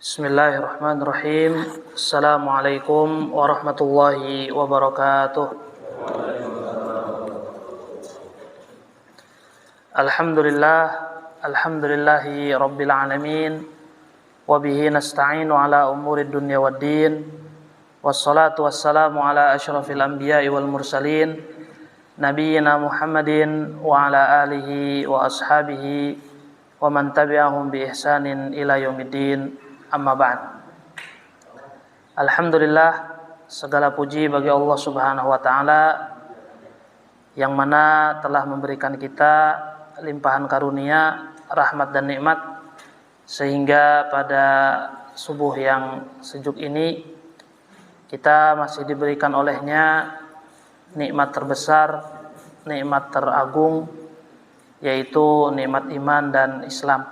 Bismillahirrahmanirrahim. Assalamualaikum warahmatullahi wabarakatuh. Alhamdulillahi rabbil alamin. Wabihi nasta'inu ala umuri dunya waddin. Wassalatu wassalamu ala asyrafil anbiya'i wal mursalin, nabiyyina Muhammadin wa ala alihi wa ashabihi wa man tabi'ahum bi ihsanin ila yaumiddin. Amma ba'd. Alhamdulillah, segala puji bagi Allah Subhanahu wa taala yang mana telah memberikan kita limpahan karunia, rahmat dan nikmat sehingga pada subuh yang sejuk ini kita masih diberikan olehnya nikmat terbesar, nikmat teragung, yaitu nikmat iman dan Islam,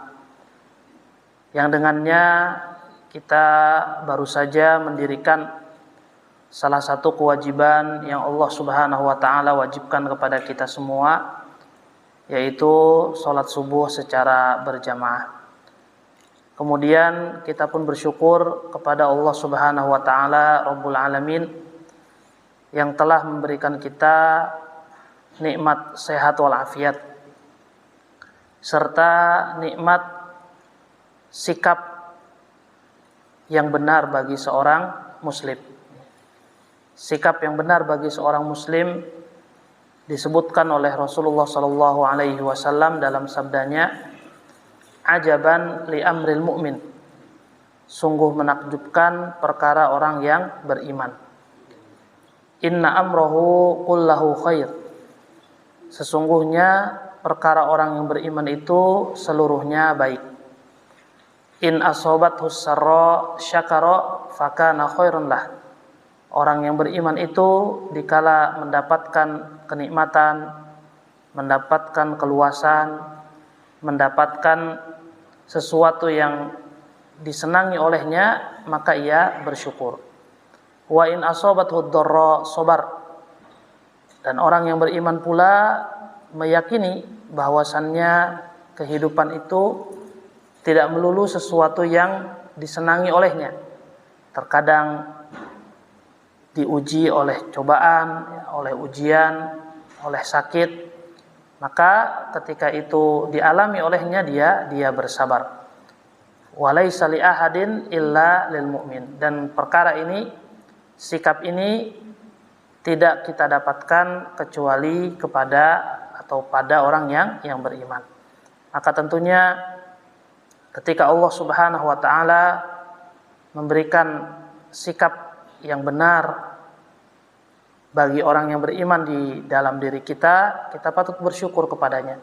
yang dengannya kita baru saja mendirikan salah satu kewajiban yang Allah Subhanahu wa taala wajibkan kepada kita semua, yaitu sholat subuh secara berjamaah. Kemudian kita pun bersyukur kepada Allah Subhanahu wa taala Rabbul Alamin yang telah memberikan kita nikmat sehat walafiat serta nikmat sikap yang benar bagi seorang muslim. Sikap yang benar bagi seorang muslim disebutkan oleh Rasulullah sallallahu alaihi wasallam dalam sabdanya, "Ajaban li amril mu'min." Sungguh menakjubkan perkara orang yang beriman. "Inna amrahu kullahu khair." Sesungguhnya perkara orang yang beriman itu seluruhnya baik. "In asobathu sarra syakara fakana khairun lah." Orang yang beriman itu dikala mendapatkan kenikmatan, mendapatkan keluasan, mendapatkan sesuatu yang disenangi olehnya, maka ia bersyukur. "Wa in asobathu dharra sabar." Dan orang yang beriman pula meyakini bahwasannya kehidupan itu tidak melulu sesuatu yang disenangi olehnya. Terkadang diuji oleh cobaan, oleh ujian, oleh sakit. Maka ketika itu dialami olehnya dia bersabar. "Walaisa li ahadin illa lil mu'min." Dan perkara ini, sikap ini tidak kita dapatkan kecuali kepada atau pada orang yang beriman. Maka tentunya ketika Allah Subhanahu wa taala memberikan sikap yang benar bagi orang yang beriman di dalam diri kita, kita patut bersyukur kepadanya.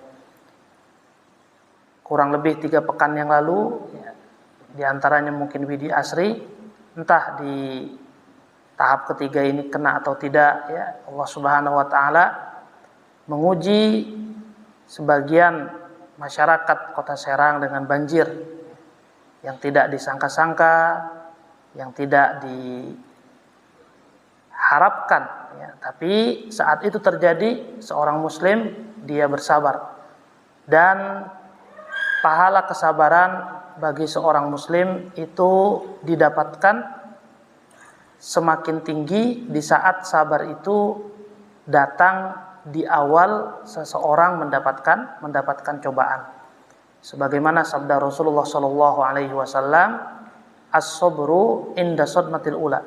Kurang lebih 3 pekan yang lalu, di antaranya mungkin Widi Asri, entah di tahap ketiga ini kena atau tidak, Allah Subhanahu wa taala menguji sebagian masyarakat Kota Serang dengan banjir yang tidak disangka-sangka, yang tidak diharapkan, tapi saat itu terjadi, seorang muslim dia bersabar, dan pahala kesabaran bagi seorang muslim itu didapatkan semakin tinggi di saat sabar itu datang di awal seseorang mendapatkan cobaan. Sebagaimana sabda Rasulullah sallallahu alaihi wasallam, "As-sabru inda sadmatil ula."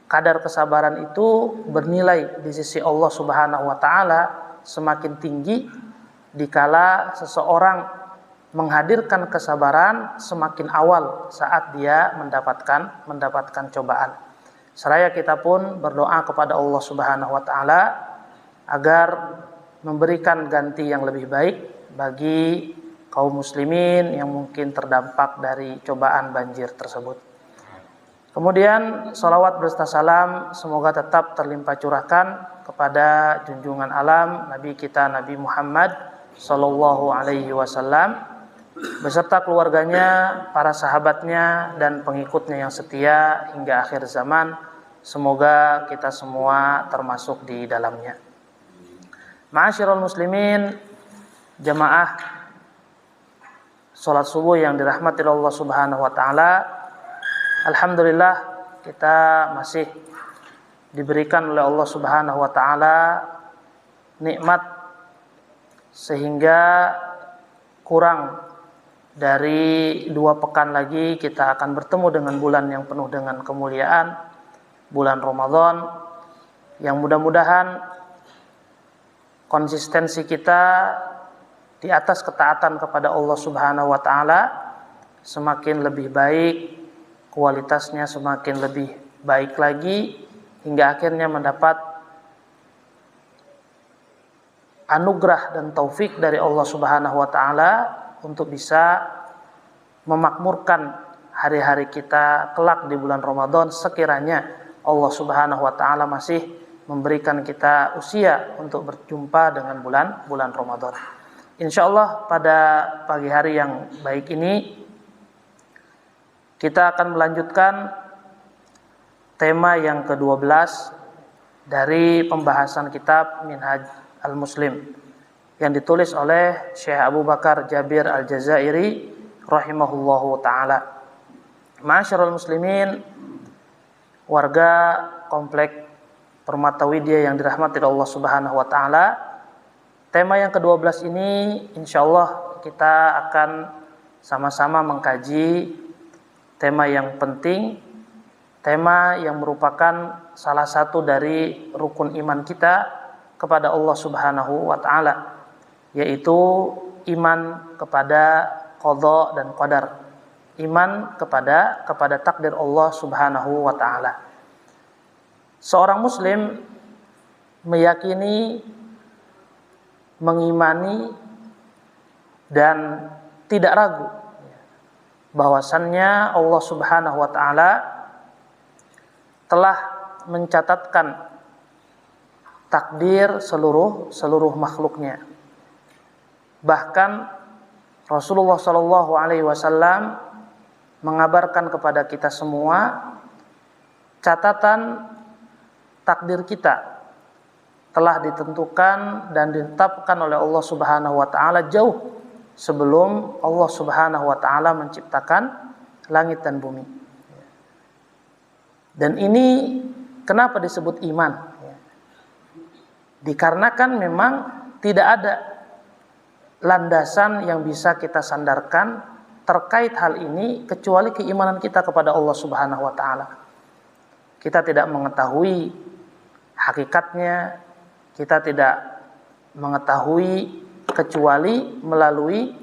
Kadar kesabaran itu bernilai di sisi Allah Subhanahu wa taala semakin tinggi dikala seseorang menghadirkan kesabaran semakin awal saat dia mendapatkan cobaan. Seraya kita pun berdoa kepada Allah Subhanahu wa taala agar memberikan ganti yang lebih baik bagi kaum muslimin yang mungkin terdampak dari cobaan banjir tersebut. Kemudian salawat beserta salam semoga tetap terlimpah curahkan kepada junjungan alam Nabi kita Nabi Muhammad sallallahu alaihi wasallam beserta keluarganya, para sahabatnya dan pengikutnya yang setia hingga akhir zaman. Semoga kita semua termasuk di dalamnya. Ma'asyiral muslimin, jamaah salat subuh yang dirahmati Allah Subhanahu wa taala, Alhamdulillah kita masih diberikan oleh Allah Subhanahu wa taala nikmat sehingga kurang dari 2 pekan lagi kita akan bertemu dengan bulan yang penuh dengan kemuliaan, bulan Ramadan, yang mudah-mudahan konsistensi kita di atas ketaatan kepada Allah Subhanahu wa taala semakin lebih baik, kualitasnya semakin lebih baik lagi hingga akhirnya mendapat anugerah dan taufik dari Allah Subhanahu wa taala untuk bisa memakmurkan hari-hari kita kelak di bulan Ramadan sekiranya Allah Subhanahu wa taala masih memberikan kita usia untuk berjumpa dengan bulan Ramadan. Insyaallah pada pagi hari yang baik ini kita akan melanjutkan tema yang ke-12 dari pembahasan kitab Minhaj Al-Muslim yang ditulis oleh Syekh Abu Bakar Jabir Al-Jazairi rahimahullahu taala. Ma'asyiral muslimin, warga komplek Permata Widya yang dirahmati Allah Subhanahu wa taala, tema yang ke-12 ini insyaallah kita akan sama-sama mengkaji tema yang penting, tema yang merupakan salah satu dari rukun iman kita kepada Allah Subhanahu wa taala, yaitu iman kepada qada dan qadar, iman kepada takdir Allah Subhanahu wa taala. Seorang muslim meyakini, mengimani dan tidak ragu bahwasannya Allah Subhanahu wa taala telah mencatatkan takdir seluruh makhluknya. Bahkan Rasulullah Shallallahu alaihi wasallam mengabarkan kepada kita semua catatan takdir kita telah ditentukan dan ditetapkan oleh Allah Subhanahu wa taala jauh sebelum Allah Subhanahu wa taala menciptakan langit dan bumi. Dan ini kenapa disebut iman? Dikarenakan memang tidak ada landasan yang bisa kita sandarkan terkait hal ini kecuali keimanan kita kepada Allah Subhanahu wa taala. Kita tidak mengetahui hakikatnya, kita tidak mengetahui kecuali melalui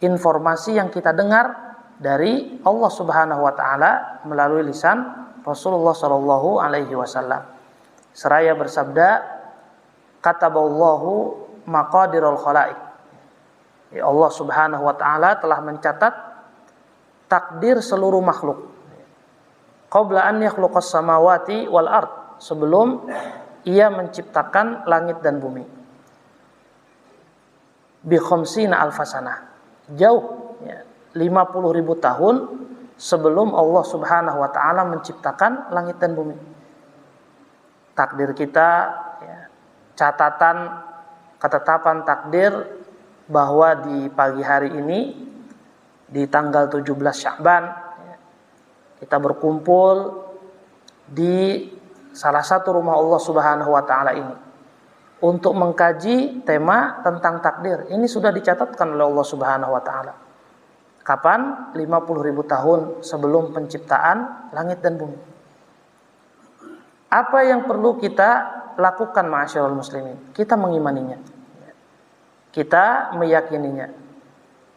informasi yang kita dengar dari Allah Subhanahu wa taala melalui lisan Rasulullah sallallahu alaihi wasallam. Seraya bersabda, kataballahu maqadirul khalaiq. Ya, Allah Subhanahu wa taala telah mencatat takdir seluruh makhluk. Qabla an yakhluqas samawati wal ard, sebelum ia menciptakan langit dan bumi. Bi khamsina alfasanah, jauh ya, 50.000 tahun sebelum Allah Subhanahu wa taala menciptakan langit dan bumi. Takdir kita ya, catatan ketetapan takdir bahwa di pagi hari ini di tanggal 17 Sya'ban ya, kita berkumpul di salah satu rumah Allah Subhanahu wa taala ini untuk mengkaji tema tentang takdir. Ini sudah dicatatkan oleh Allah Subhanahu wa taala. Kapan? 50.000 tahun sebelum penciptaan langit dan bumi. Apa yang perlu kita lakukan ma'asyiral muslimin? Kita mengimaninya. Kita meyakininya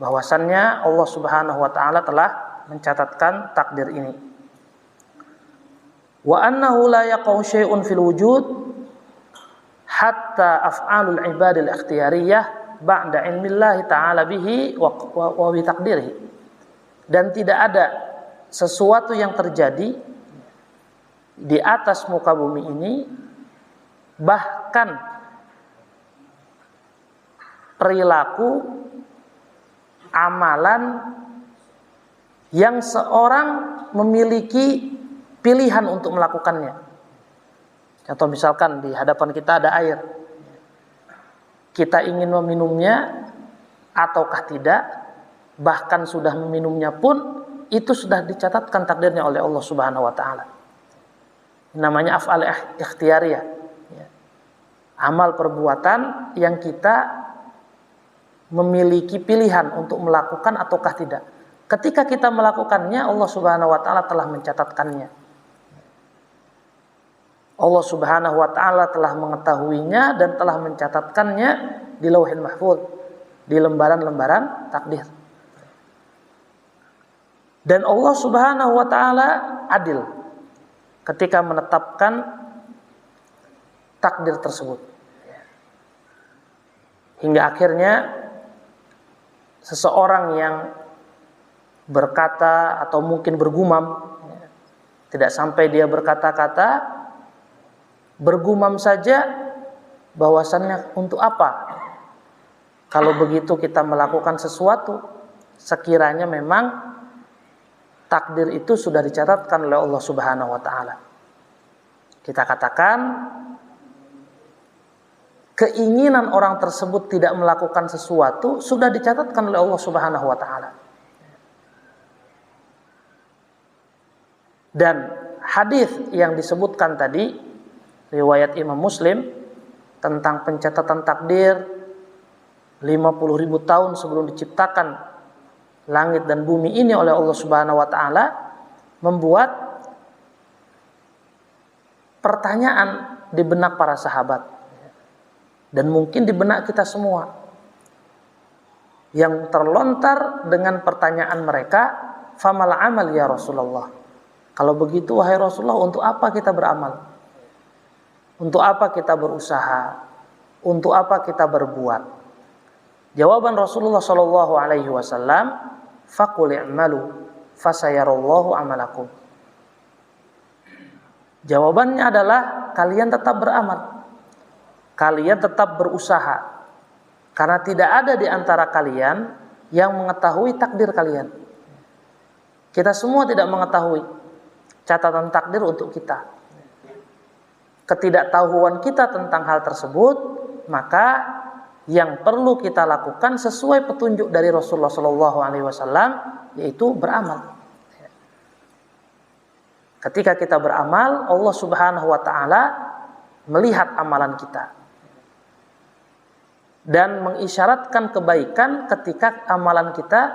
bahwasannya Allah Subhanahu wa taala telah mencatatkan takdir ini. Wa annahu la yaqau syai'un fil wujud hatta af'alul ibadil ikhtiyariyah ba'da ilmillahi ta'ala bihi wa bi taqdirihi. Dan tidak ada sesuatu yang terjadi di atas muka bumi ini, bahkan perilaku amalan yang seorang memiliki pilihan untuk melakukannya. Atau misalkan di hadapan kita ada air, kita ingin meminumnya ataukah tidak, bahkan sudah meminumnya pun itu sudah dicatatkan takdirnya oleh Allah Subhanahu wa taala. Namanya af'al ikhtiyariyah. Amal perbuatan yang kita memiliki pilihan untuk melakukan ataukah tidak. Ketika kita melakukannya, Allah Subhanahu wa taala telah mencatatkannya. Allah Subhanahu wa taala telah mengetahuinya dan telah mencatatkannya di Lauhil Mahfuz, di lembaran-lembaran takdir. Dan Allah Subhanahu wa taala adil ketika menetapkan takdir tersebut. Hingga akhirnya seseorang yang berkata atau mungkin bergumam, tidak sampai dia berkata-kata, bergumam saja bahwasannya untuk apa kalau begitu kita melakukan sesuatu sekiranya memang takdir itu sudah dicatatkan oleh Allah Subhanahu wa taala. Kita katakan keinginan orang tersebut tidak melakukan sesuatu sudah dicatatkan oleh Allah Subhanahu wa taala. Dan hadis yang disebutkan tadi, riwayat Imam Muslim tentang pencatatan takdir 50.000 tahun sebelum diciptakan langit dan bumi ini oleh Allah Subhanahu wa taala, membuat pertanyaan di benak para sahabat dan mungkin di benak kita semua, yang terlontar dengan pertanyaan mereka, famal amal ya Rasulullah. Kalau begitu wahai Rasulullah, untuk apa kita beramal? Untuk apa kita berusaha? Untuk apa kita berbuat? Jawaban Rasulullah sallallahu alaihi wasallam, faqul i'malu fasayarallahu amalakum. Jawabannya adalah kalian tetap beramal. Kalian tetap berusaha. Karena tidak ada di antara kalian yang mengetahui takdir kalian. Kita semua tidak mengetahui catatan takdir untuk kita. Ketidaktahuan kita tentang hal tersebut, maka yang perlu kita lakukan sesuai petunjuk dari Rasulullah SAW, yaitu beramal. Ketika kita beramal, Allah Subhanahu wa taala melihat amalan kita dan mengisyaratkan kebaikan ketika amalan kita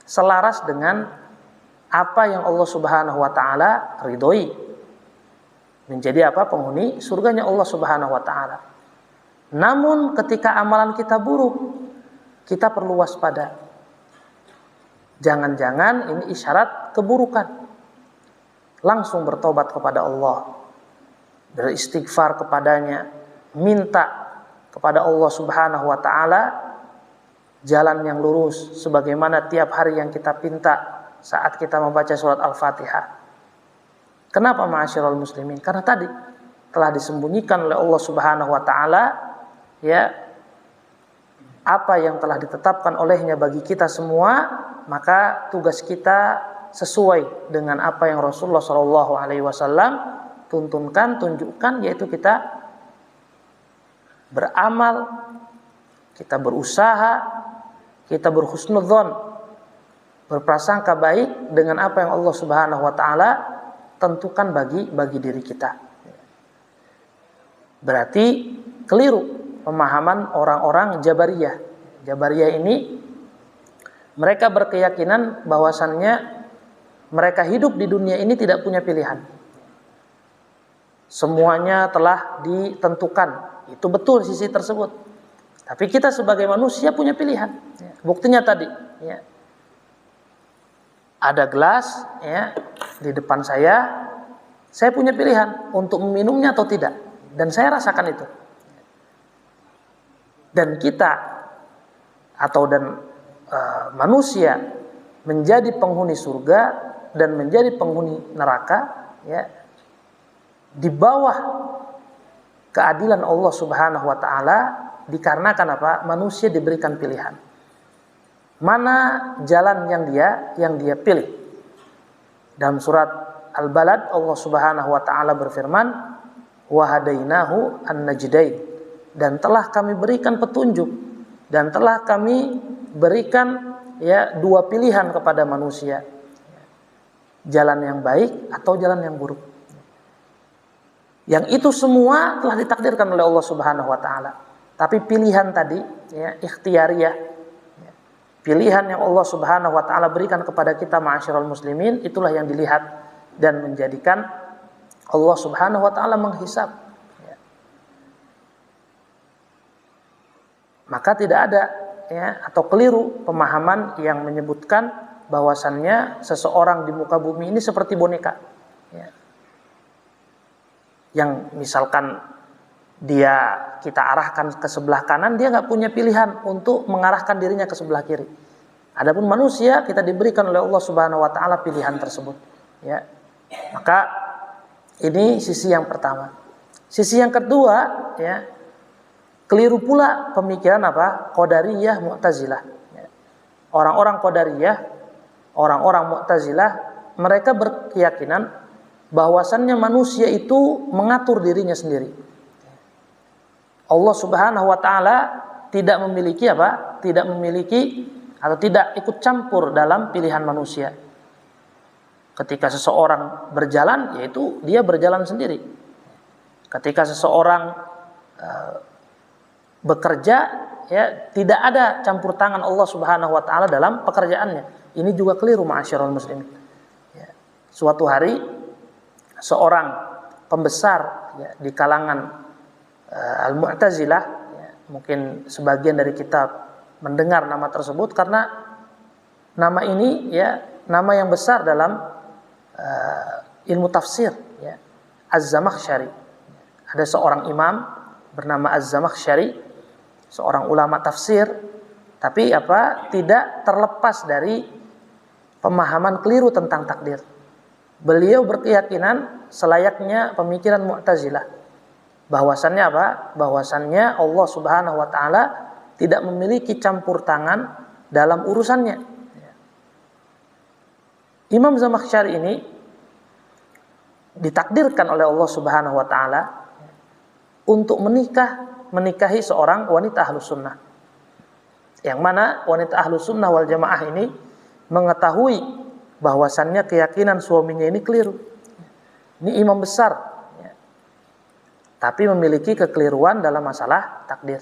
selaras dengan apa yang Allah Subhanahu wa taala ridhoi, menjadi apa? Penghuni surganya Allah Subhanahu wa taala. Namun ketika amalan kita buruk, kita perlu waspada. Jangan-jangan ini isyarat keburukan. Langsung bertobat kepada Allah, beristighfar kepadanya, minta kepada Allah Subhanahu wa taala jalan yang lurus sebagaimana tiap hari yang kita pinta saat kita membaca surat Al-Fatihah. Kenapa ma'asyiral muslimin? Karena tadi telah disembunyikan oleh Allah Subhanahu wa taala, ya, apa yang telah ditetapkan olehnya bagi kita semua, maka tugas kita sesuai dengan apa yang Rasulullah SAW tuntunkan, tunjukkan, yaitu kita beramal, kita berusaha, kita berhusnudzon, berprasangka baik dengan apa yang Allah Subhanahu wa taala tentukan bagi diri kita. Berarti keliru pemahaman orang-orang Jabariyah. Jabariyah ini mereka berkeyakinan bahwasannya mereka hidup di dunia ini tidak punya pilihan. Semuanya telah ditentukan. Itu betul sisi tersebut. Tapi kita sebagai manusia punya pilihan. Buktinya tadi, ya. Ada gelas, ya, di depan saya punya pilihan untuk meminumnya atau tidak, dan saya rasakan itu. Dan kita manusia menjadi penghuni surga dan menjadi penghuni neraka, ya, di bawah keadilan Allah Subhanahu wa taala, dikarenakan apa? Manusia diberikan pilihan. Mana jalan yang dia pilih. Dalam surat Al-Balad Allah Subhanahu wa taala berfirman, wa hadainahu an-najdain, dan telah kami berikan petunjuk dan telah kami berikan, ya, dua pilihan kepada manusia, jalan yang baik atau jalan yang buruk. Yang itu semua telah ditakdirkan oleh Allah Subhanahu wa taala. Tapi pilihan tadi, ya, ikhtiariyah, ya, pilihan yang Allah Subhanahu wa taala berikan kepada kita ma'asyiral muslimin, itulah yang dilihat dan menjadikan Allah Subhanahu wa taala menghisab. Ya. Maka tidak ada, ya, atau keliru pemahaman yang menyebutkan bahwasannya seseorang di muka bumi ini seperti boneka, ya, yang misalkan kita arahkan ke sebelah kanan, dia nggak punya pilihan untuk mengarahkan dirinya ke sebelah kiri. Adapun manusia, kita diberikan oleh Allah Subhanahu wa taala pilihan tersebut, ya. Maka ini sisi yang pertama. Sisi yang kedua, ya, keliru pula pemikiran apa? Qadariyah, Mu'tazilah. Ya. Orang-orang Qadariyah, orang-orang Mu'tazilah, mereka berkeyakinan bahwasannya manusia itu mengatur dirinya sendiri. Allah Subhanahu wa taala tidak memiliki apa? Tidak memiliki atau tidak ikut campur dalam pilihan manusia. Ketika seseorang berjalan, yaitu dia berjalan sendiri. Ketika seseorang bekerja, ya, tidak ada campur tangan Allah Subhanahu wa taala dalam pekerjaannya. Ini juga keliru ma'asyiral muslimin. Ya. Suatu hari seorang pembesar, ya, di kalangan Al-Mu'tazilah, ya, mungkin sebagian dari kita mendengar nama tersebut karena nama ini, ya, nama yang besar dalam ilmu tafsir, ya, Az-Zamakhsyari. Ada seorang imam bernama Az-Zamakhsyari, seorang ulama tafsir, tapi tidak terlepas dari pemahaman keliru tentang takdir. Beliau berkeyakinan selayaknya pemikiran Mu'tazilah, bahwasannya bahwasannya Allah Subhanahu wa taala tidak memiliki campur tangan dalam urusannya. Imam Zamakhsyari ini ditakdirkan oleh Allah Subhanahu wa taala untuk menikahi seorang wanita ahlus sunnah, yang mana wanita ahlus sunnah wal jamaah ini mengetahui bahwasannya keyakinan suaminya ini keliru. Ini imam besar, ya, tapi memiliki kekeliruan dalam masalah takdir.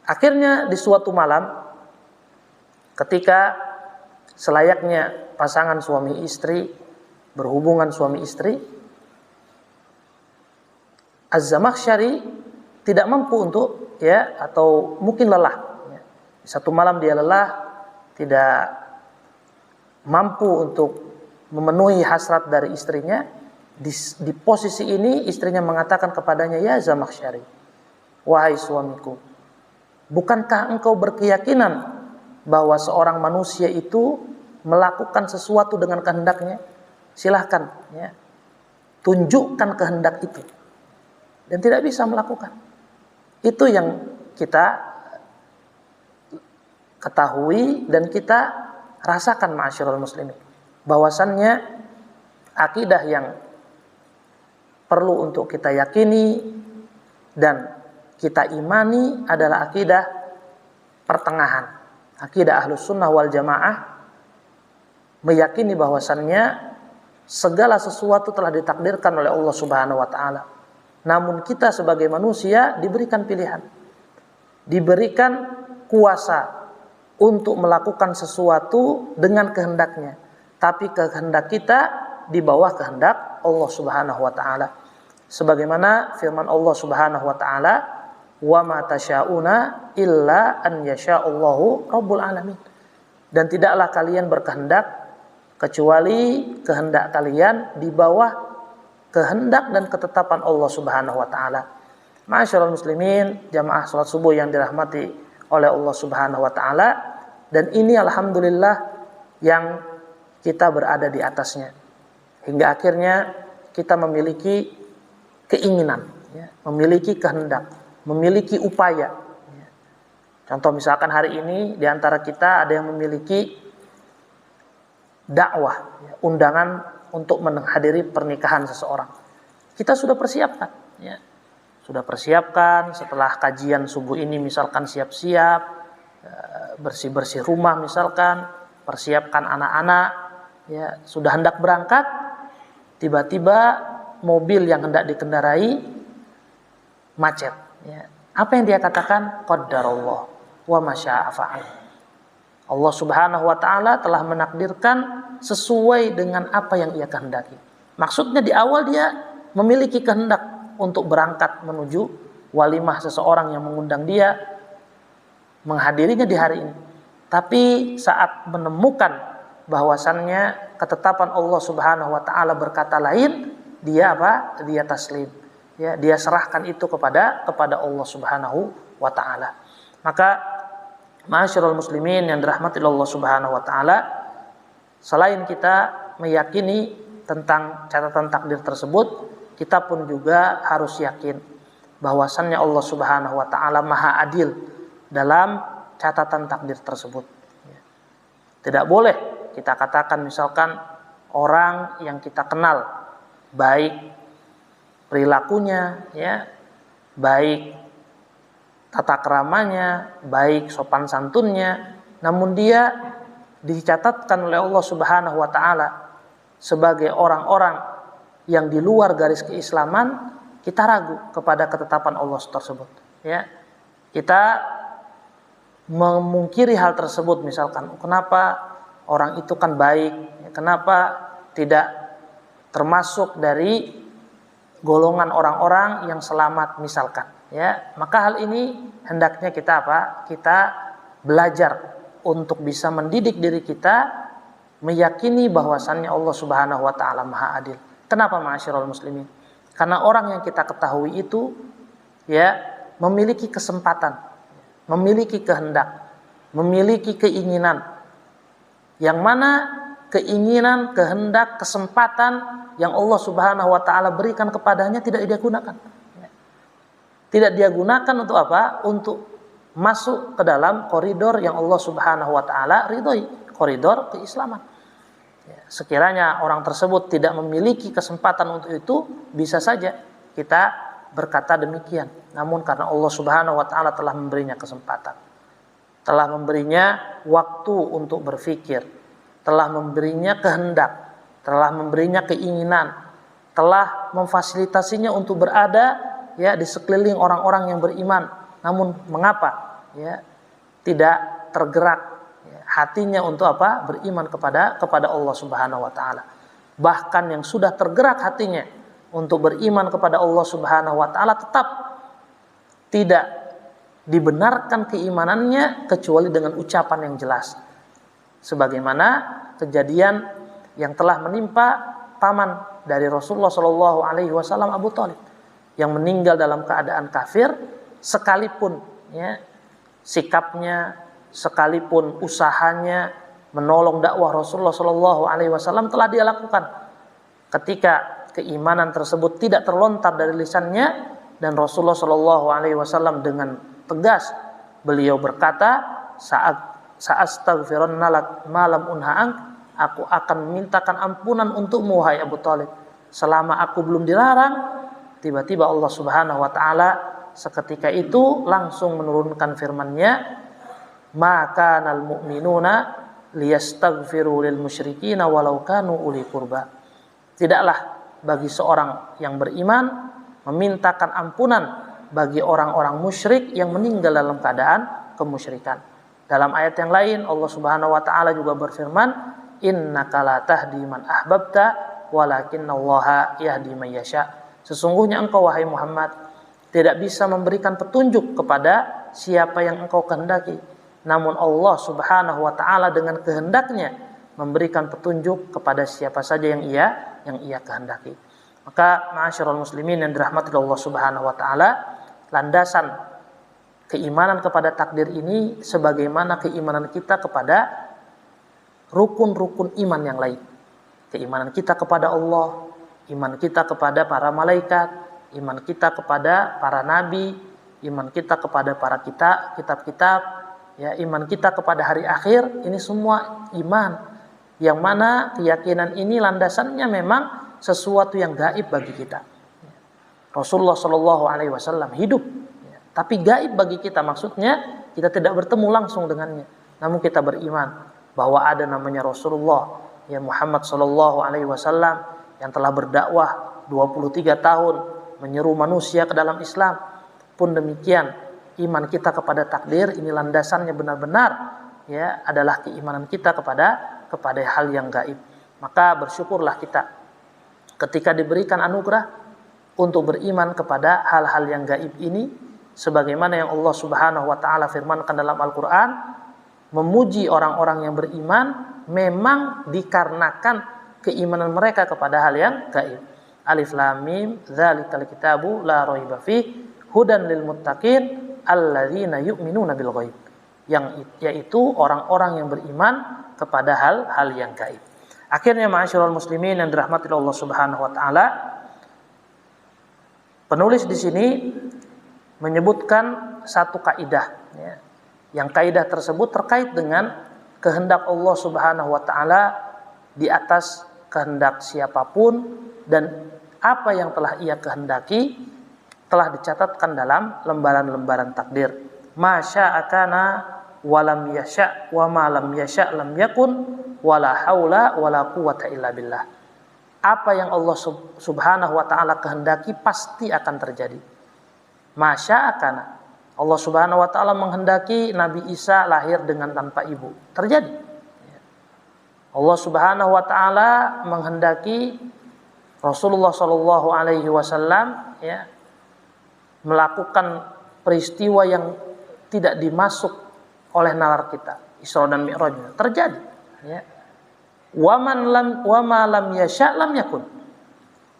Akhirnya di suatu malam, ketika selayaknya pasangan suami istri berhubungan suami istri, Az-Zamakhsyari tidak mampu untuk, ya, atau mungkin lelah, ya. Satu malam dia lelah, tidak mampu untuk memenuhi hasrat dari istrinya. Di posisi ini istrinya mengatakan kepadanya, "Ya Zamakhsyari, wahai suamiku, bukankah engkau berkeyakinan bahwa seorang manusia itu melakukan sesuatu dengan kehendaknya? Silahkan, ya, tunjukkan kehendak itu." Dan tidak bisa melakukan. Itu yang kita ketahui dan kita rasakan ma'asyiral muslimin, bahwasannya akidah yang perlu untuk kita yakini dan kita imani adalah akidah pertengahan. Akidah ahlus sunnah wal jamaah meyakini bahwasannya segala sesuatu telah ditakdirkan oleh Allah Subhanahu wa taala. Namun kita sebagai manusia diberikan pilihan, diberikan kuasa untuk melakukan sesuatu dengan kehendaknya. Tapi kehendak kita di bawah kehendak Allah Subhanahu wa taala. Sebagaimana firman Allah Subhanahu wa taala, "Wa ma tasyauna illa an yasha'allahu rabbul alamin." Dan tidaklah kalian berkehendak kecuali kehendak kalian di bawah kehendak dan ketetapan Allah Subhanahu wa taala. Ma'asyiral muslimin, jamaah salat subuh yang dirahmati oleh Allah Subhanahu wa taala, dan ini alhamdulillah yang kita berada di atasnya. Hingga akhirnya kita memiliki keinginan, ya, memiliki kehendak, memiliki upaya. Ya. Contoh misalkan hari ini di antara kita ada yang memiliki dakwah, ya, undangan untuk menghadiri pernikahan seseorang. Kita sudah persiapkan, ya. Sudah persiapkan setelah kajian subuh ini, misalkan siap-siap, bersih-bersih rumah misalkan, persiapkan anak-anak, ya sudah hendak berangkat, tiba-tiba mobil yang hendak dikendarai macet. Ya. Apa yang dia katakan? Qaddarallah wa masya'a fa'al. Allah Subhanahu wa taala telah menakdirkan sesuai dengan apa yang ia kehendaki. Maksudnya di awal dia memiliki kehendak untuk berangkat menuju walimah seseorang yang mengundang dia, menghadirinya di hari ini. Tapi saat menemukan bahwasannya ketetapan Allah Subhanahu wa taala berkata lain, dia apa? Dia taslim. Ya, dia serahkan itu kepada Allah Subhanahu wa taala. Maka ma'asyiral muslimin yang dirahmati Allah Subhanahu wa taala, selain kita meyakini tentang catatan takdir tersebut, kita pun juga harus yakin bahwasannya Allah Subhanahu wa taala Maha Adil dalam catatan takdir tersebut. Tidak boleh kita katakan misalkan orang yang kita kenal baik perilakunya, ya, baik tata keramanya, baik sopan santunnya, namun dia dicatatkan oleh Allah Subhanahu wa taala sebagai orang-orang yang di luar garis keislaman, kita ragu kepada ketetapan Allah tersebut, ya. Kita memungkiri hal tersebut, misalkan kenapa orang itu kan baik, kenapa tidak termasuk dari golongan orang-orang yang selamat misalkan. Ya, maka hal ini hendaknya kita apa? Kita belajar untuk bisa mendidik diri kita meyakini bahwasannya Allah Subhanahu wa taala Maha Adil. Kenapa ma'asyiral muslimin? Karena orang yang kita ketahui itu ya memiliki kesempatan, memiliki kehendak, memiliki keinginan. Yang mana keinginan, kehendak, kesempatan yang Allah Subhanahu wa taala berikan kepadanya tidak dia gunakan. Tidak dia gunakan untuk apa? Untuk masuk ke dalam koridor yang Allah Subhanahu wa taala ridhoi, koridor keislaman. Sekiranya orang tersebut tidak memiliki kesempatan untuk itu, bisa saja kita berkata demikian. Namun karena Allah Subhanahu wa taala telah memberinya kesempatan, telah memberinya waktu untuk berpikir, telah memberinya kehendak, telah memberinya keinginan, telah memfasilitasinya untuk berada ya di sekeliling orang-orang yang beriman. Namun mengapa ya tidak tergerak ya, hatinya untuk apa? Beriman kepada Allah Subhanahu wa taala. Bahkan yang sudah tergerak hatinya untuk beriman kepada Allah Subhanahu wa taala tetap tidak dibenarkan keimanannya kecuali dengan ucapan yang jelas. Sebagaimana kejadian yang telah menimpa paman dari Rasulullah Shallallahu alaihi wasallam, Abu Thalib, yang meninggal dalam keadaan kafir, sekalipun ya sikapnya, sekalipun usahanya menolong dakwah Rasulullah Shallallahu alaihi wasallam telah dia lakukan. Ketika keimanan tersebut tidak terlontar dari lisannya, dan Rasulullah Shallallahu alaihi wasallam dengan tegas beliau berkata, sa'astaghfirunna lak malam unha'ang, aku akan memintakan ampunan untukmu wahai Abu Thalib selama aku belum dilarang. Tiba-tiba Allah Subhanahu wa taala seketika itu langsung menurunkan firman-Nya, maka nal mu'minuna liyastaghfiru lil musyrikina walau kanu uli qurba. Tidaklah bagi seorang yang beriman memintakan ampunan bagi orang-orang musyrik yang meninggal dalam keadaan kemusyrikan. Dalam ayat yang lain Allah Subhanahu wa taala juga berfirman, innaka la tahdi man ahbabta walakinnallaha yahdi man yasha. Sesungguhnya engkau wahai Muhammad tidak bisa memberikan petunjuk kepada siapa yang engkau kehendaki, namun Allah Subhanahu wa taala dengan kehendaknya memberikan petunjuk kepada siapa saja yang ia kehendaki. Maka ma'asyiral muslimin yang dirahmati Allah Subhanahu wa taala, landasan keimanan kepada takdir ini sebagaimana keimanan kita kepada rukun-rukun iman yang lain. Keimanan kita kepada Allah, iman kita kepada para malaikat, iman kita kepada para nabi, iman kita kepada para kitab-kitab, ya, iman kita kepada hari akhir, ini semua iman yang mana keyakinan ini landasannya memang sesuatu yang gaib bagi kita. Rasulullah Shallallahu alaihi wasallam hidup, tapi gaib bagi kita, maksudnya kita tidak bertemu langsung dengannya, namun kita beriman bahwa ada namanya Rasulullah, ya Muhammad sallallahu alaihi wasallam yang telah berdakwah 23 tahun menyeru manusia ke dalam Islam. Pun demikian, iman kita kepada takdir ini landasannya benar-benar ya adalah keimanan kita kepada hal yang gaib. Maka bersyukurlah kita ketika diberikan anugerah untuk beriman kepada hal-hal yang gaib ini, sebagaimana yang Allah Subhanahu wa taala firmankan dalam Al-Qur'an, memuji orang-orang yang beriman memang dikarenakan keimanan mereka kepada hal yang gaib. Alif lam mim dzalikal kitabu la raiba fihi hudan lil muttaqin alladzina yu'minuna bil ghaib, yang yaitu orang-orang yang beriman kepada hal-hal yang gaib. Akhirnya ma'asyiral muslimin yang dirahmati Allah Subhanahu wa taala, penulis di sini menyebutkan satu kaidah ya. Yang kaidah tersebut terkait dengan kehendak Allah Subhanahu wa taala di atas kehendak siapapun, dan apa yang telah ia kehendaki telah dicatatkan dalam lembaran-lembaran takdir. Ma syaa kana wa lam yasha wa ma lam yasha lam yakun wala haula wala quwata illa billah. Apa yang Allah Subhanahu wa taala kehendaki pasti akan terjadi. Ma syaa kana, Allah Subhanahu wa taala menghendaki Nabi Isa lahir dengan tanpa ibu, terjadi. Allah Subhanahu wa taala menghendaki Rasulullah sallallahu alaihi wasallam ya melakukan peristiwa yang tidak dimasuk oleh nalar kita, Isra dan Mi'rajnya, terjadi ya. Wa ma lam yasha lam yakun.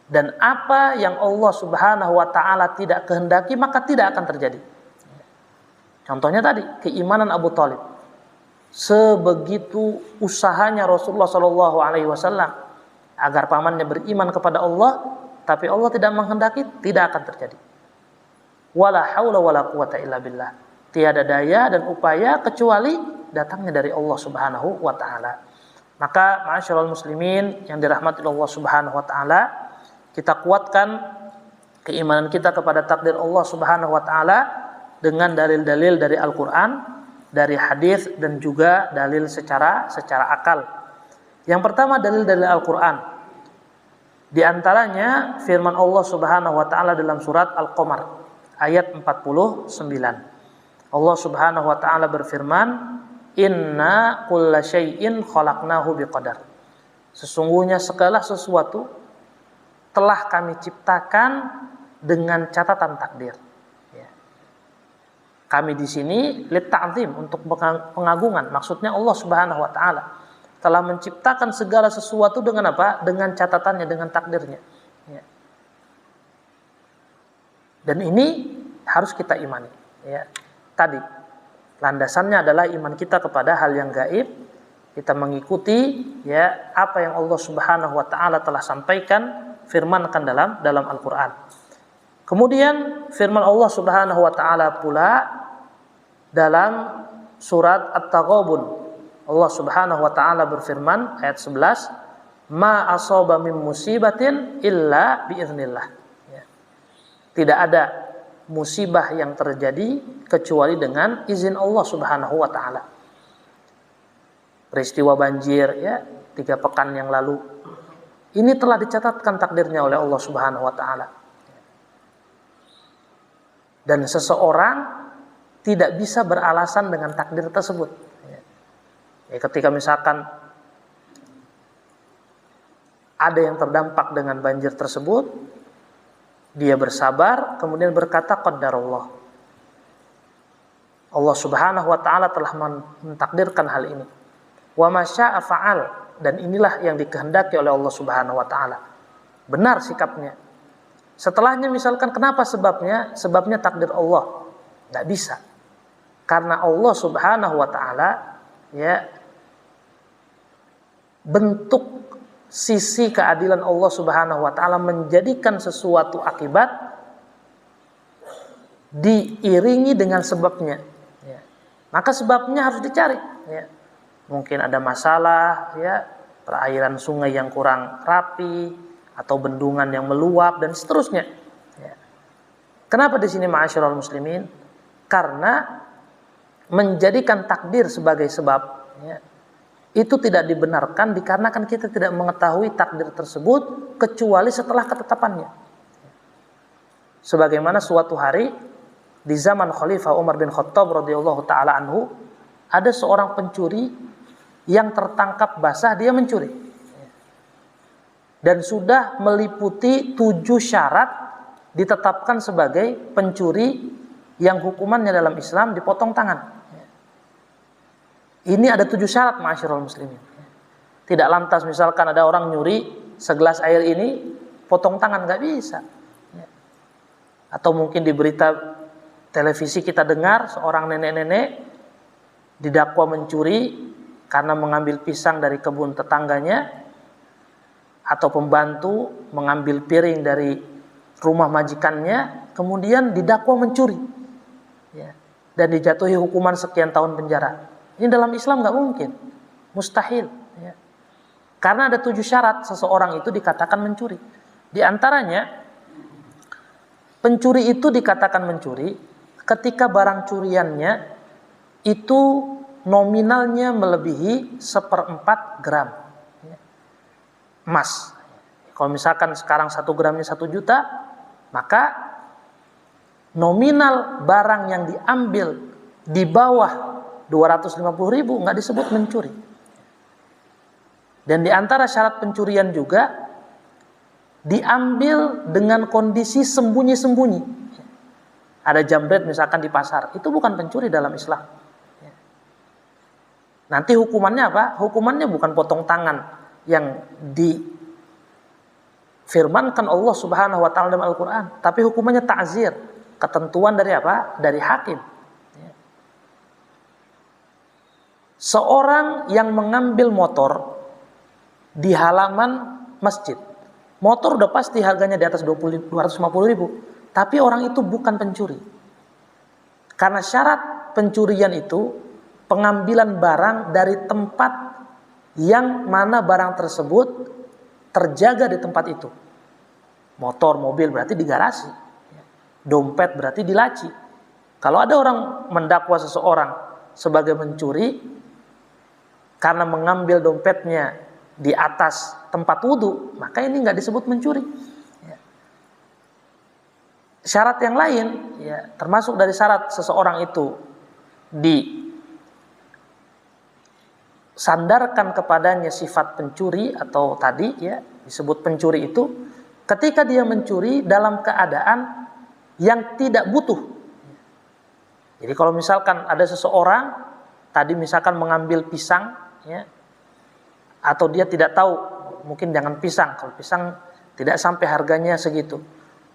Dan apa yang Allah Subhanahu wa taala tidak kehendaki maka tidak akan terjadi. Contohnya tadi keimanan Abu Thalib. Sebegitu usahanya Rasulullah sallallahu alaihi wasallam agar pamannya beriman kepada Allah, tapi Allah tidak menghendaki, tidak akan terjadi. Wala haula wala quwata illa billah. Tiada daya dan upaya kecuali datangnya dari Allah Subhanahu wa taala. Maka ma'asyiral muslimin yang dirahmati Allah Subhanahu wa taala, kita kuatkan keimanan kita kepada takdir Allah Subhanahu wa taala dengan dalil-dalil dari Al-Qur'an, dari hadis, dan juga dalil secara akal. Yang pertama dalil dari Al-Qur'an. Di antaranya firman Allah Subhanahu wa taala dalam surat Al-Qamar ayat 49. Allah Subhanahu wa taala berfirman, "Inna kulla syai'in khalaqnahu biqadar." Sesungguhnya segala sesuatu telah kami ciptakan dengan catatan takdir. Ya. Kami di sini lit ta'zim, untuk pengagungan. Maksudnya Allah Subhanahu wa taala telah menciptakan segala sesuatu dengan apa? Dengan catatannya, dengan takdirnya. Ya. Dan ini harus kita imani. Ya. Tadi landasannya adalah iman kita kepada hal yang gaib. Kita mengikuti ya apa yang Allah Subhanahu wa taala telah sampaikan, firmankan dalam Al-Qur'an. Kemudian firman Allah Subhanahu wa taala pula dalam surat At-Taghabun. Allah Subhanahu wa taala berfirman ayat 11, "Ma asaba min musibatin illa biiznillah." Ya. Tidak ada musibah yang terjadi kecuali dengan izin Allah Subhanahu wa taala. Peristiwa banjir ya 3 pekan yang lalu ini telah dicatatkan takdirnya oleh Allah Subhanahu wa taala. Dan seseorang tidak bisa beralasan dengan takdir tersebut. Ya, ketika misalkan ada yang terdampak dengan banjir tersebut, dia bersabar, kemudian berkata qadarullah. Allah Subhanahu wa taala telah mentakdirkan hal ini. Wa ma syaa fa'al, dan inilah yang dikehendaki oleh Allah Subhanahu wa taala. Benar sikapnya. Setelahnya misalkan kenapa sebabnya? Sebabnya takdir Allah. Enggak bisa. Karena Allah Subhanahu wa taala ya bentuk sisi keadilan Allah Subhanahu wa taala menjadikan sesuatu akibat diiringi dengan sebabnya. Ya. Maka sebabnya harus dicari. Ya. Mungkin ada masalah, ya, perairan sungai yang kurang rapi, atau bendungan yang meluap dan seterusnya. Ya. Kenapa di sini ma'asyiral muslimin? Karena menjadikan takdir sebagai sebab. Ya. itu tidak dibenarkan dikarenakan kita tidak mengetahui takdir tersebut kecuali setelah ketetapannya. Sebagaimana suatu hari di zaman Khalifah Umar bin Khattab radhiyallahu taala anhu, ada seorang pencuri yang tertangkap basah dia mencuri. Dan sudah meliputi 7 syarat ditetapkan sebagai pencuri yang hukumannya dalam Islam dipotong tangan. Ini ada 7 syarat ma'asyiral muslimin. Tidak lantas misalkan ada orang nyuri segelas air ini potong tangan, nggak bisa. Atau mungkin di berita televisi kita dengar seorang nenek-nenek didakwa mencuri karena mengambil pisang dari kebun tetangganya, atau pembantu mengambil piring dari rumah majikannya, kemudian didakwa mencuri, dan dijatuhi hukuman sekian tahun penjara. Ini dalam Islam nggak mungkin, mustahil. Karena ada 7 syarat seseorang itu dikatakan mencuri. Di antaranya, pencuri itu dikatakan mencuri ketika barang curiannya itu nominalnya melebihi 1/4 gram emas. Kalau misalkan sekarang 1 gramnya 1 juta, maka nominal barang yang diambil di bawah 250.000 nggak disebut mencuri. Dan di antara syarat pencurian juga diambil dengan kondisi sembunyi-sembunyi. Ada jambret misalkan di pasar, itu bukan pencuri dalam Islam. Nanti hukumannya apa? Hukumannya bukan potong tangan yang difirmankan Allah Subhanahu wa taala dalam Al-Qur'an, tapi hukumannya ta'zir, ketentuan dari apa? Dari hakim. Seorang yang mengambil motor di halaman masjid, motor udah pasti harganya di atas 250.000, tapi orang itu bukan pencuri. Karena syarat pencurian itu pengambilan barang dari tempat yang mana barang tersebut terjaga di tempat itu. Motor, mobil berarti di garasi. Dompet berarti di laci. Kalau ada orang mendakwa seseorang sebagai mencuri karena mengambil dompetnya di atas tempat wudhu, maka ini nggak disebut mencuri. Syarat yang lain, termasuk dari syarat seseorang itu disandarkan kepadanya sifat pencuri atau tadi disebut pencuri itu ketika dia mencuri dalam keadaan yang tidak butuh. Jadi kalau misalkan ada seseorang tadi misalkan mengambil pisang, atau dia tidak tahu, mungkin jangan pisang, kalau pisang tidak sampai harganya segitu.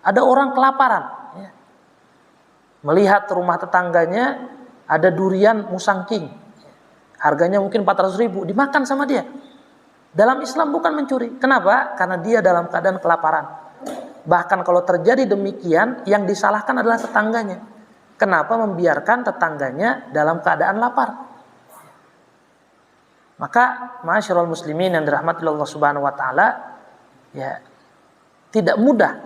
Ada orang kelaparan, melihat rumah tetangganya ada durian musangking, harganya mungkin 400.000, dimakan sama dia. Dalam Islam bukan mencuri. Kenapa? Karena dia dalam keadaan kelaparan. Bahkan kalau terjadi demikian, yang disalahkan adalah tetangganya. Kenapa membiarkan tetangganya dalam keadaan lapar? Maka ma'asyiral muslimin yang dirahmati Allah Subhanahu wa taala, tidak mudah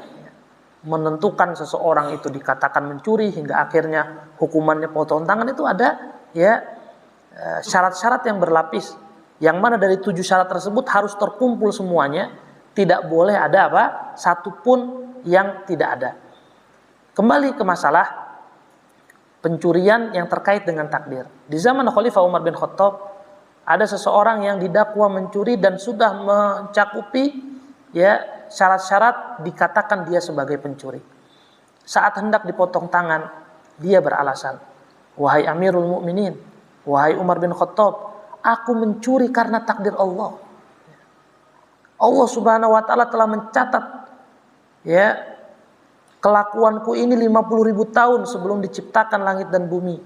menentukan seseorang itu dikatakan mencuri hingga akhirnya hukumannya potong tangan. Itu ada syarat-syarat yang berlapis, yang mana dari 7 syarat tersebut harus terkumpul semuanya, tidak boleh ada satupun yang tidak ada. Kembali ke masalah pencurian yang terkait dengan takdir. Di zaman Khalifah Umar bin Khattab ada seseorang yang didakwa mencuri dan sudah mencakupi syarat-syarat dikatakan dia sebagai pencuri. Saat hendak dipotong tangan, dia beralasan, "Wahai Amirul Mukminin, wahai Umar bin Khattab, aku mencuri karena takdir Allah. Allah Subhanahu wa taala telah mencatat kelakuanku ini 50.000 tahun sebelum diciptakan langit dan bumi."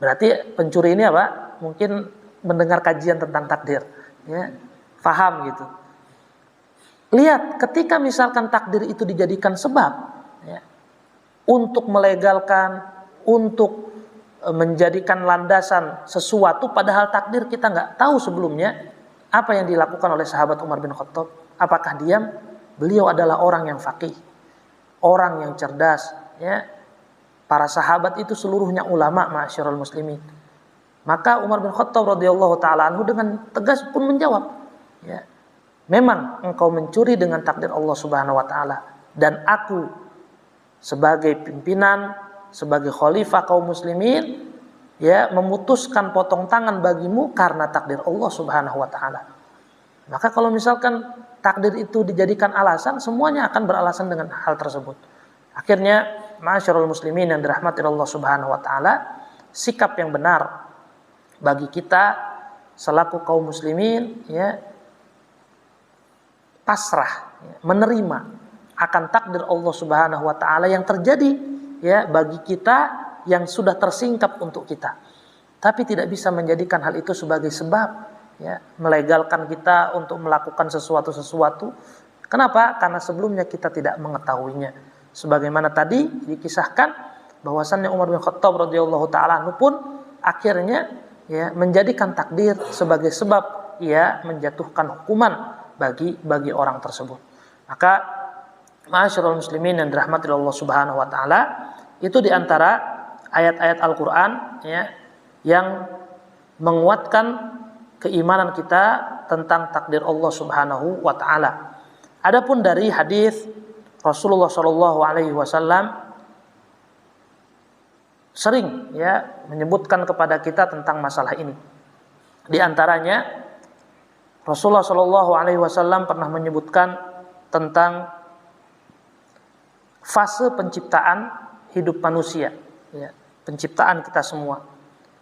Berarti pencuri ini apa? Mungkin mendengar kajian tentang takdir, paham gitu. Lihat, ketika misalkan takdir itu dijadikan sebab untuk melegalkan, untuk menjadikan landasan sesuatu, padahal takdir kita nggak tahu sebelumnya apa yang dilakukan oleh sahabat Umar bin Khattab. Apakah diam? Beliau adalah orang yang faqih, orang yang cerdas. Para sahabat itu seluruhnya ulama, ma'asyiral muslimin. Maka Umar bin Khattab radhiyallahu taala anhu dengan tegas pun menjawab, ya, memang engkau mencuri dengan takdir Allah Subhanahu wa taala, dan aku sebagai pimpinan, sebagai khalifah kaum muslimin, ya, memutuskan potong tangan bagimu karena takdir Allah Subhanahu wa taala. Maka kalau misalkan takdir itu dijadikan alasan, semuanya akan beralasan dengan hal tersebut. Akhirnya, ma'asyiral muslimin yang dirahmati Allah Subhanahu wa taala, sikap yang benar bagi kita selaku kaum muslimin, ya, pasrah, ya, menerima akan takdir Allah Subhanahu wa taala yang terjadi, ya, bagi kita yang sudah tersingkap untuk kita. Tapi tidak bisa menjadikan hal itu sebagai sebab, ya, melegalkan kita untuk melakukan sesuatu. Kenapa? Karena sebelumnya kita tidak mengetahuinya. Sebagaimana tadi dikisahkan bahwasannya Umar bin Khattab radhiyallahu taala anhu pun akhirnya, ya, menjadikan takdir sebagai sebab ia menjatuhkan hukuman bagi orang tersebut. Maka ma'asyiral muslimin yang dirahmati Allah Subhanahu wa taala, itu diantara ayat-ayat Al-Qur'an, ya, yang menguatkan keimanan kita tentang takdir Allah Subhanahu wa taala. Adapun dari hadis Rasulullah sallallahu alaihi wasallam sering, ya, menyebutkan kepada kita tentang masalah ini. Di antaranya Rasulullah Shallallahu Alaihi Wasallam pernah menyebutkan tentang fase penciptaan hidup manusia, ya, penciptaan kita semua.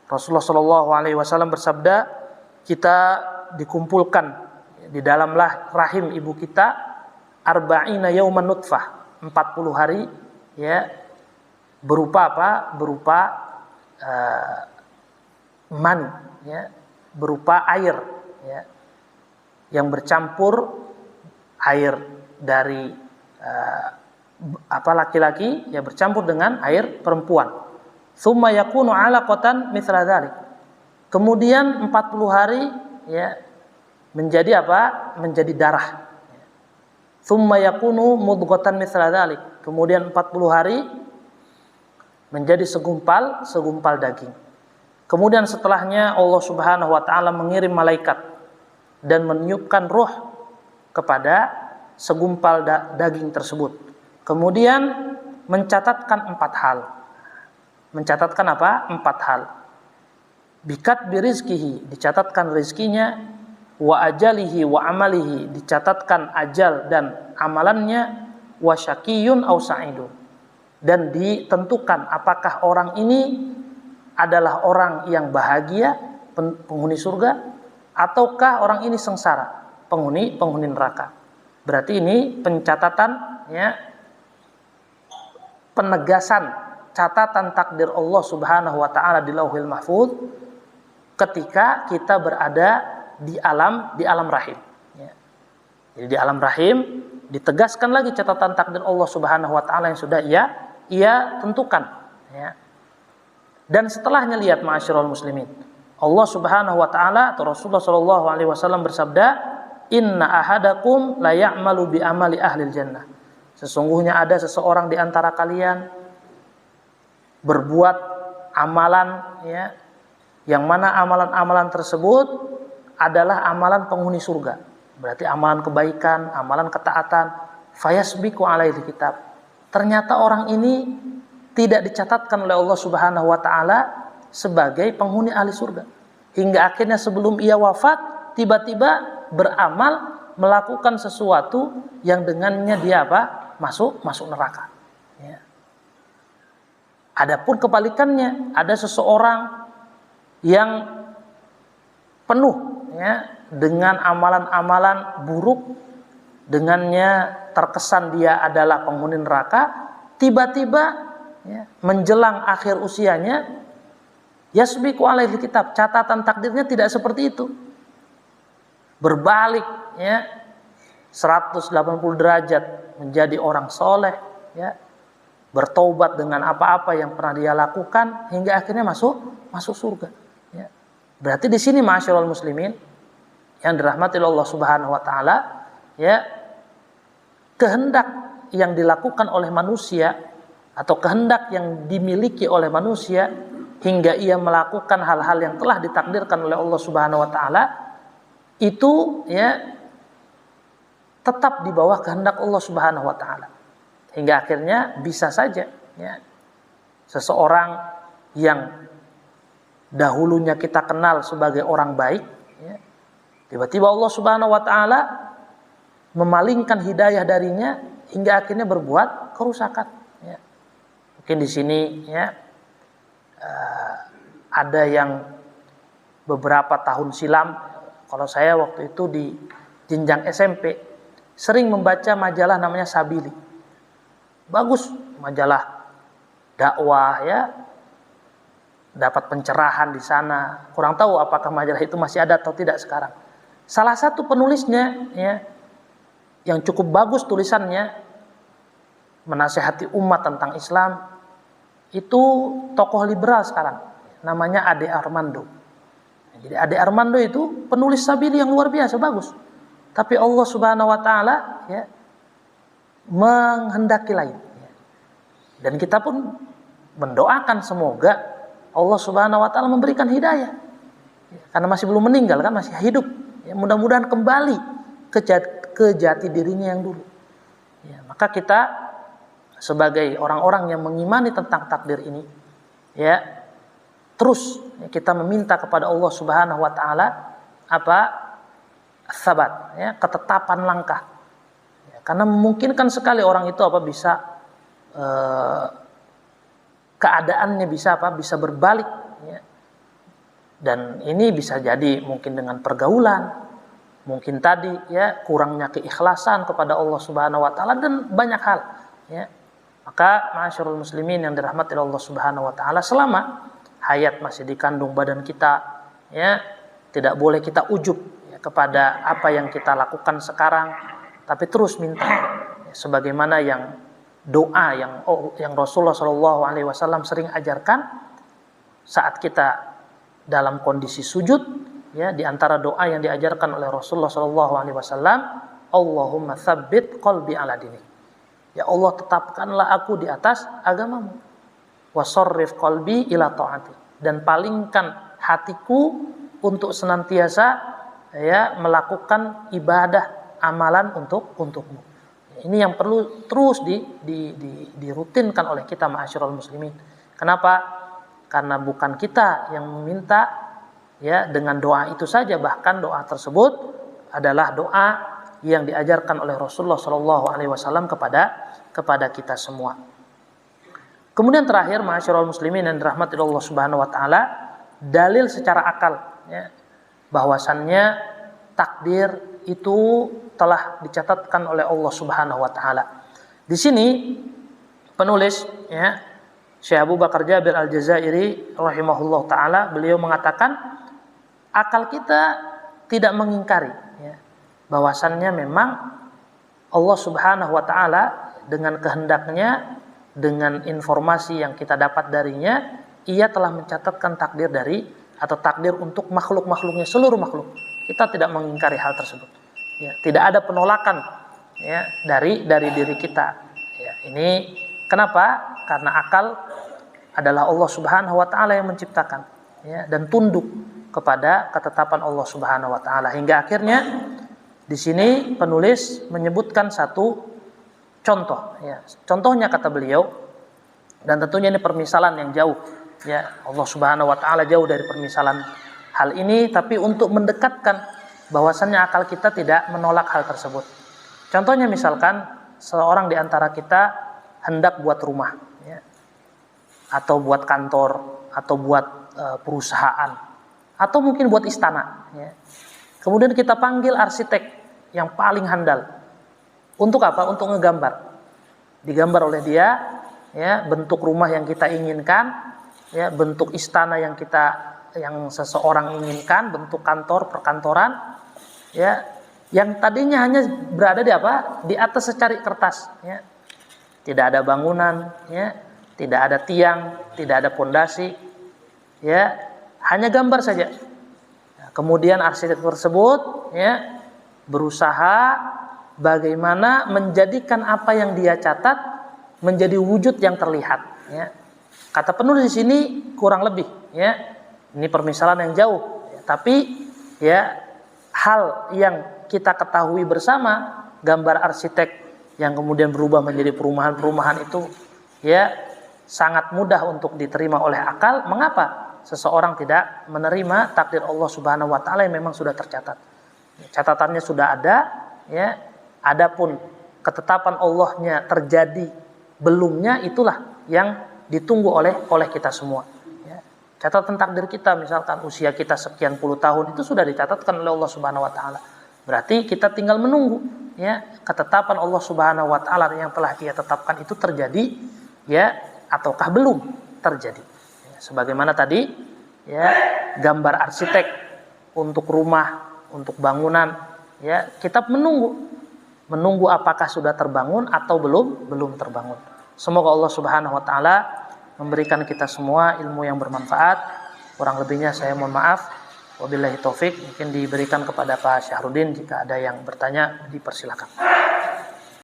Rasulullah Shallallahu Alaihi Wasallam bersabda, kita dikumpulkan di dalam rahim ibu kita arba'ina yauman nutfah, 40 hari, ya, berupa apa? Berupa mani, ya, berupa air, ya, yang bercampur air dari laki-laki, ya, bercampur dengan air perempuan. Tsumma yakunu 'alaqatan mithla dzalik. Kemudian 40 hari, ya, menjadi apa? Menjadi darah. Tsumma yakunu mudghatan mithla dzalik. Kemudian 40 hari menjadi segumpal daging. Kemudian setelahnya Allah Subhanahu wa taala mengirim malaikat dan meniupkan ruh kepada segumpal daging tersebut. Kemudian mencatatkan 4 hal. Mencatatkan apa? 4 hal. Bikat birizkihi, dicatatkan rezekinya, wa ajalihi wa amalihi, dicatatkan ajal dan amalannya, wa syaqiyun aw sa'idun, dan ditentukan apakah orang ini adalah orang yang bahagia, penghuni surga, ataukah orang ini sengsara, penghuni neraka. Berarti ini pencatatan, ya, penegasan catatan takdir Allah Subhanahu wa taala di Lauhil Mahfuz ketika kita berada di alam rahim, ya. Jadi di alam rahim ditegaskan lagi catatan takdir Allah Subhanahu wa taala yang sudah ia tentukan, ya. Dan setelahnya lihat ma'asyiral muslimin, Allah Subhanahu wa taala atau Rasulullah sallallahu alaihi wasallam bersabda, "Inna ahadakum la ya'malu bi amali ahlil jannah." Sesungguhnya ada seseorang di antara kalian berbuat amalan, ya, yang mana amalan-amalan tersebut adalah amalan penghuni surga. Berarti amalan kebaikan, amalan ketaatan. Fayasbiqu alaihi kitab. Ternyata orang ini tidak dicatatkan oleh Allah Subhanahu wa taala sebagai penghuni ahli surga. Hingga akhirnya sebelum ia wafat, tiba-tiba beramal melakukan sesuatu yang dengannya dia apa? Masuk neraka. Ya. Adapun kebalikannya, ada seseorang yang penuh, ya, dengan amalan-amalan buruk, dengannya terkesan dia adalah penghuni neraka, tiba-tiba, ya, menjelang akhir usianya, yasbiqu alaihi kitab, catatan takdirnya tidak seperti itu. Berbalik, ya, 180 derajat menjadi orang soleh, ya, bertaubat dengan apa-apa yang pernah dia lakukan hingga akhirnya masuk surga, ya. Berarti di sini ma'asyiral muslimin yang dirahmati Allah Subhanahu wa taala, ya, kehendak yang dilakukan oleh manusia atau kehendak yang dimiliki oleh manusia hingga ia melakukan hal-hal yang telah ditakdirkan oleh Allah Subhanahu wa taala, itu ya tetap di bawah kehendak Allah Subhanahu wa taala. Hingga akhirnya bisa saja ya seseorang yang dahulunya kita kenal sebagai orang baik, ya, tiba-tiba Allah Subhanahu wa taala memalingkan hidayah darinya hingga akhirnya berbuat kerusakan. Ya. Mungkin di sini ya ada yang beberapa tahun silam, kalau saya waktu itu di jenjang SMP sering membaca majalah namanya Sabili. Bagus, majalah dakwah ya. Dapat pencerahan di sana. Kurang tahu apakah majalah itu masih ada atau tidak sekarang. Salah satu penulisnya ya yang cukup bagus tulisannya menasihati umat tentang Islam, itu tokoh liberal sekarang, namanya Ade Armando. Jadi Ade Armando itu penulis Sabili yang luar biasa bagus. Tapi Allah Subhanahu wa taala ya menghendaki lain. Dan kita pun mendoakan semoga Allah Subhanahu wa taala memberikan hidayah. Karena masih belum meninggal kan, masih hidup. Ya, mudah-mudahan kembali ke jati dirinya yang dulu. Ya, maka kita sebagai orang-orang yang mengimani tentang takdir ini, ya terus ya, kita meminta kepada Allah Subhanahu wa taala apa? Sabat, ya, ketetapan langkah. Ya, karena memungkinkan sekali orang itu apa bisa keadaannya bisa apa? Bisa berbalik. Ya. Dan ini bisa jadi mungkin dengan pergaulan, mungkin tadi ya kurangnya keikhlasan kepada Allah Subhanahu wa taala dan banyak hal. Ya. Maka ma'asyiral muslimin yang dirahmati Allah Subhanahu wa taala, selama hayat masih dikandung badan kita, ya tidak boleh kita ujub ya, kepada apa yang kita lakukan sekarang, tapi terus minta ya, sebagaimana yang doa yang Rasulullah SAW sering ajarkan saat kita dalam kondisi sujud, ya di antara doa yang diajarkan oleh Rasulullah SAW, Allahumma tsabbit qalbi ala dinik. Ya Allah, tetapkanlah aku di atas agamamu. Wasarrif qalbi ila ta'ati, dan palingkan hatiku untuk senantiasa ya melakukan ibadah amalan untukmu. Ini yang perlu terus dirutinkan oleh kita ma'asyiral muslimin. Kenapa? Karena bukan kita yang meminta ya dengan doa itu saja, bahkan doa tersebut adalah doa yang diajarkan oleh Rasulullah SAW kepada kita semua. Kemudian terakhir ma'asyiral muslimin yang dirahmati Allah Subhanahu wa taala, dalil secara akal ya, bahwasannya takdir itu telah dicatatkan oleh Allah Subhanahu wa taala. Di sini penulis ya Syekh Abu Bakar Jabir Al-Jazairi rahimahullah taala, beliau mengatakan akal kita tidak mengingkari ya, bahwasannya memang Allah Subhanahu wa taala dengan kehendaknya, dengan informasi yang kita dapat darinya, ia telah mencatatkan takdir takdir untuk makhluk-makhluknya, seluruh makhluk. Kita tidak mengingkari hal tersebut. Ya, tidak ada penolakan ya dari diri kita. Ya, ini kenapa? Karena akal adalah Allah Subhanahu wa taala yang menciptakan ya, dan tunduk kepada ketetapan Allah Subhanahu wa taala. Hingga akhirnya di sini penulis menyebutkan satu contoh ya. Contohnya kata beliau, dan tentunya ini permisalan yang jauh ya. Allah Subhanahu wa taala jauh dari permisalan hal ini, tapi untuk mendekatkan bahwasannya akal kita tidak menolak hal tersebut. Contohnya misalkan seorang di antara kita hendak buat rumah ya, atau buat kantor, atau buat perusahaan, atau mungkin buat istana ya. Kemudian kita panggil arsitek yang paling handal. Untuk apa? Untuk ngegambar. Digambar oleh dia ya bentuk rumah yang kita inginkan, ya bentuk istana yang seseorang inginkan, bentuk kantor, perkantoran ya, yang tadinya hanya berada di apa? Di atas secarik kertas ya. Tidak ada bangunan ya, tidak ada tiang, tidak ada pondasi ya, hanya gambar saja. Nah, kemudian arsitek tersebut ya berusaha bagaimana menjadikan apa yang dia catat menjadi wujud yang terlihat ya. Kata penulis di sini kurang lebih ya. Ini permisalan yang jauh, ya, tapi ya hal yang kita ketahui bersama, gambar arsitek yang kemudian berubah menjadi perumahan-perumahan itu ya sangat mudah untuk diterima oleh akal. Mengapa seseorang tidak menerima takdir Allah Subhanahu wa taala yang memang sudah tercatat? Catatannya sudah ada ya. Adapun ketetapan Allahnya terjadi belumnya, itulah yang ditunggu oleh kita semua. Ya. Catatan takdir kita, misalkan usia kita sekian puluh tahun itu sudah dicatatkan oleh Allah Subhanahu wa taala. Berarti kita tinggal menunggu ya ketetapan Allah Subhanahu wa taala yang telah Dia tetapkan itu terjadi ya ataukah belum terjadi. Ya, sebagaimana tadi ya gambar arsitek untuk rumah, untuk bangunan ya kita menunggu apakah sudah terbangun atau belum terbangun. Semoga Allah Subhanahu wa taala memberikan kita semua ilmu yang bermanfaat. Kurang lebihnya saya mohon maaf. Wabillahi taufik. Mungkin diberikan kepada Pak Syahrudin, jika ada yang bertanya dipersilakan.